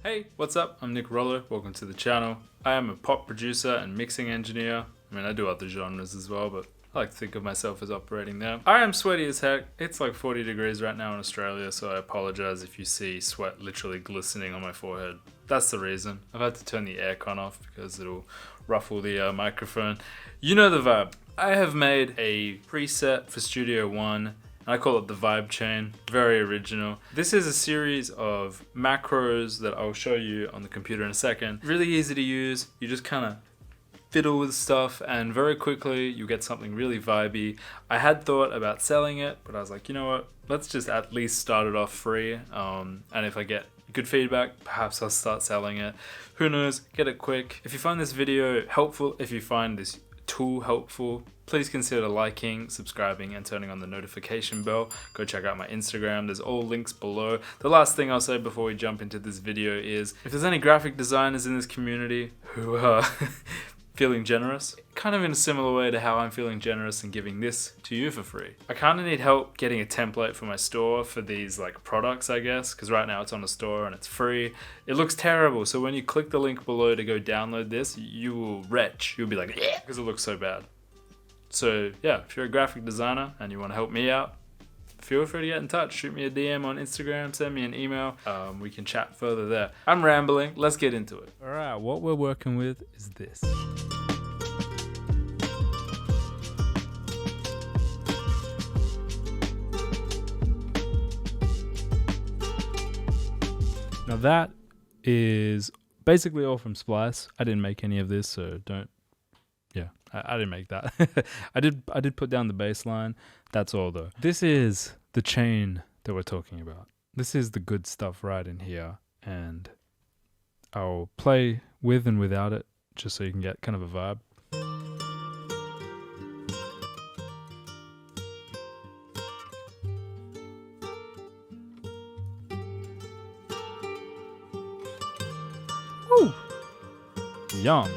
Hey, what's up? I'm Nick Rollo. Welcome to the channel. I am a pop producer and mixing engineer. I mean, I do other genres as well, but I like to think of myself as operating there. I am sweaty as heck. It's like 40 degrees right now in Australia, so I apologize if you see sweat literally glistening on my forehead. That's the reason. I've had to turn the aircon off because it'll ruffle the microphone. You know the vibe. I have made a preset for Studio One. I call it the vibe chain. Very original. This is a series of macros that I'll show you on the computer in a second. Really easy to use. You just kind of fiddle with stuff and very quickly you get something really vibey. I had thought about selling it, but I was like, you know what? Let's just at least start it off free. And if I get good feedback, perhaps I'll start selling it. Who knows? Get it quick. If you find this video helpful, if you find this tool helpful, please consider liking, subscribing, and turning on the notification bell. Go check out my Instagram. There's all links below. The last thing I'll say before we jump into this video is if there's any graphic designers in this community who are feeling generous, kind of in a similar way to how I'm feeling generous and giving this to you for free. I kind of need help getting a template for my store for these like products, I guess, because right now it's on the store and it's free. It looks terrible, so when you click the link below to go download this, you will retch. You'll be like, yeah, because it looks so bad. So yeah, if you're a graphic designer and you want to help me out, feel free to get in touch. Shoot me a DM on Instagram, send me an email. We can chat further there. I'm rambling. Let's get into it. All right, what we're working with is this. Now that is basically all from Splice. I didn't make any of this, so don't. Yeah, I didn't make that. I did put down the bass line. That's all though. This is the chain that we're talking about. This is the good stuff right in here, and I'll play with and without it just so you can get kind of a vibe. Woo! Yum.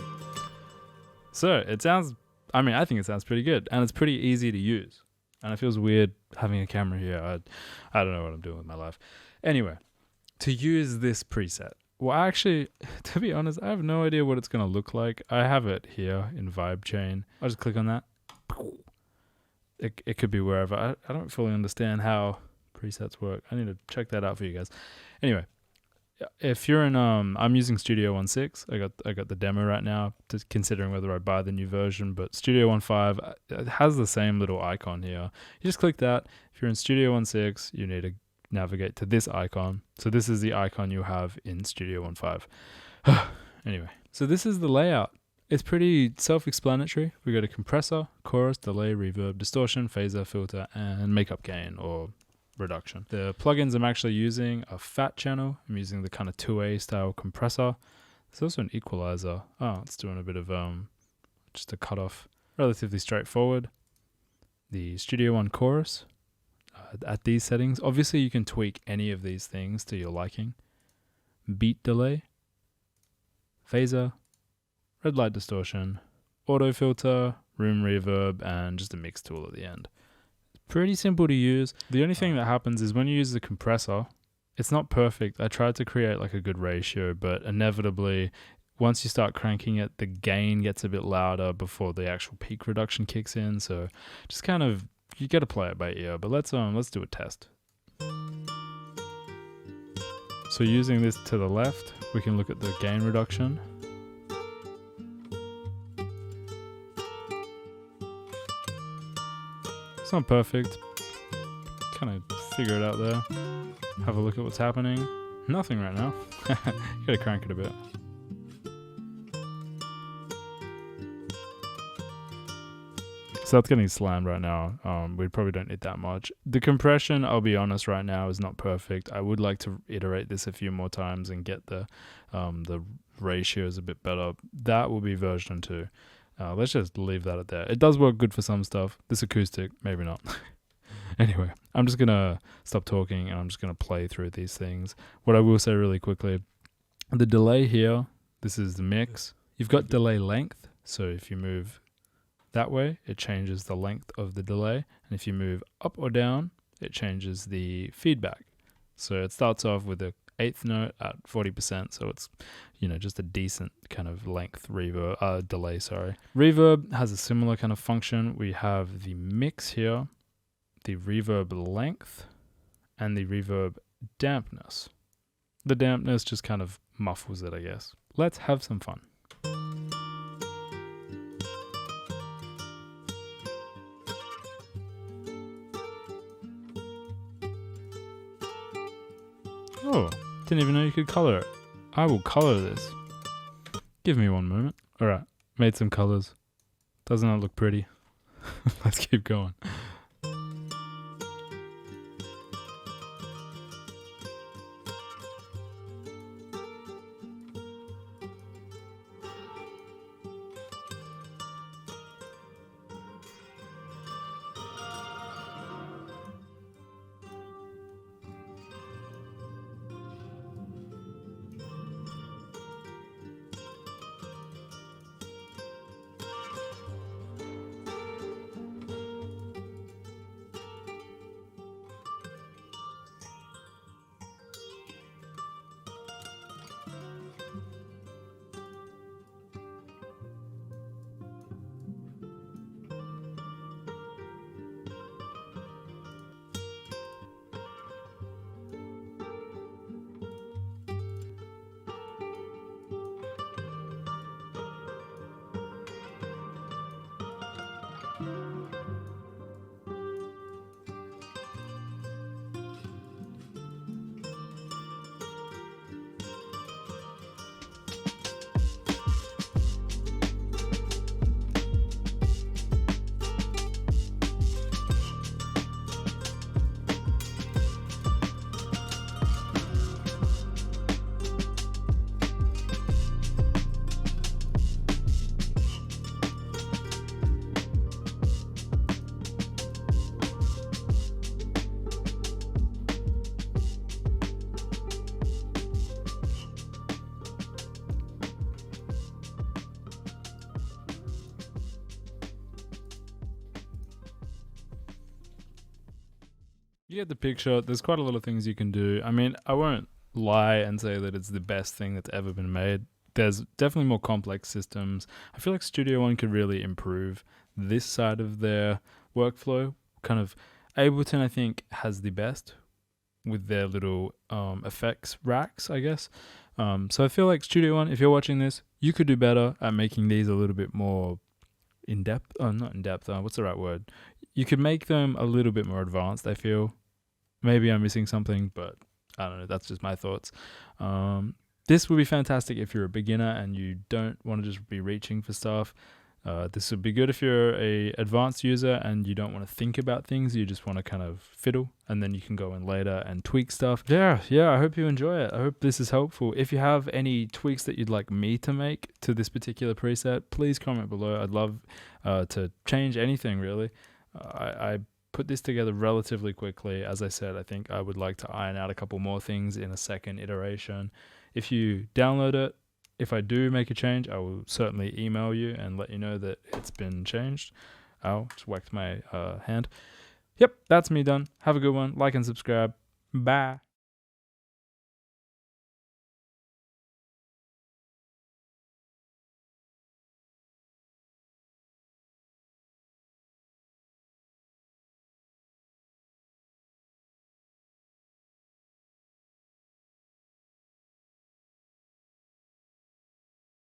So it sounds, I think it sounds pretty good and it's pretty easy to use. And it feels weird having a camera here. I don't know what I'm doing with my life. Anyway, to use this preset, well, actually, to be honest, I have no idea what it's going to look like. I have it here in Vibe Chain. I'll just click on that. It could be wherever. I don't fully understand how presets work. I need to check that out for you guys. Anyway. If you're in, I'm using Studio 1.6. I got the demo right now, just considering whether I buy the new version. But Studio 1.5 it has the same little icon here. You just click that. If you're in Studio 1.6, you need to navigate to this icon. So this is the icon you have in Studio 1.5. Anyway, so this is the layout. It's pretty self-explanatory. We got a compressor, chorus, delay, reverb, distortion, phaser, filter, and makeup gain or reduction. The plugins I'm actually using are Fat Channel. I'm using the kind of 2A style compressor. There's also an equalizer. Oh, it's doing a bit of just a cutoff. Relatively straightforward. The Studio One chorus at these settings. Obviously you can tweak any of these things to your liking. Beat delay, phaser, red light distortion, auto filter, room reverb, and just a mix tool at the end. Pretty simple to use. The only thing that happens is when you use the compressor, it's not perfect. I tried to create like a good ratio, but inevitably, once you start cranking it, the gain gets a bit louder before the actual peak reduction kicks in. So just kind of, you got to play it by ear, but let's do a test. So using this to the left, we can look at the gain reduction. It's not perfect. Kind of figure it out there. Have a look at what's happening. Nothing right now. Gotta crank it a bit. So that's getting slammed right now. We probably don't need that much. The compression, I'll be honest right now, is not perfect. I would like to iterate this a few more times and get the ratios a bit better. That will be version 2. Let's just leave that at there. It does work good for some stuff. This acoustic, maybe not. Anyway, I'm just going to stop talking and I'm just going to play through these things. What I will say really quickly, the delay here, this is the mix. You've got delay length. So if you move that way, it changes the length of the delay. And if you move up or down, it changes the feedback. So it starts off with a eighth note at 40%, so it's, you know, just a decent kind of length reverb, delay, sorry. Reverb has a similar kind of function. We have the mix here, the reverb length, and the reverb dampness. The dampness just kind of muffles it, I guess. Let's have some fun. Oh, didn't even know you could color it. I will color this. Give me one moment. Alright, made some colors. Doesn't that look pretty? Let's keep going. You get the picture. There's quite a lot of things you can do. I mean, I won't lie and say that it's the best thing that's ever been made. There's definitely more complex systems. I feel like Studio One could really improve this side of their workflow. Kind of Ableton, I think, has the best with their little effects racks, I guess. So I feel like Studio One, if you're watching this, you could do better at making these a little bit more in-depth. Oh, not in-depth. What's the right word? You could make them a little bit more advanced, I feel. Maybe I'm missing something, but I don't know. That's just my thoughts. This would be fantastic if you're a beginner and you don't want to just be reaching for stuff. This would be good if you're a advanced user and you don't want to think about things. You just want to kind of fiddle, and then you can go in later and tweak stuff. Yeah, I hope you enjoy it. I hope this is helpful. If you have any tweaks that you'd like me to make to this particular preset, please comment below. I'd love to change anything, really. I put this together relatively quickly. As I said, I think I would like to iron out a couple more things in a second iteration. If you download it, if I do make a change, I will certainly email you and let you know that it's been changed. Ow, just whacked my hand. Yep, that's me done. Have a good one. Like and subscribe. Bye.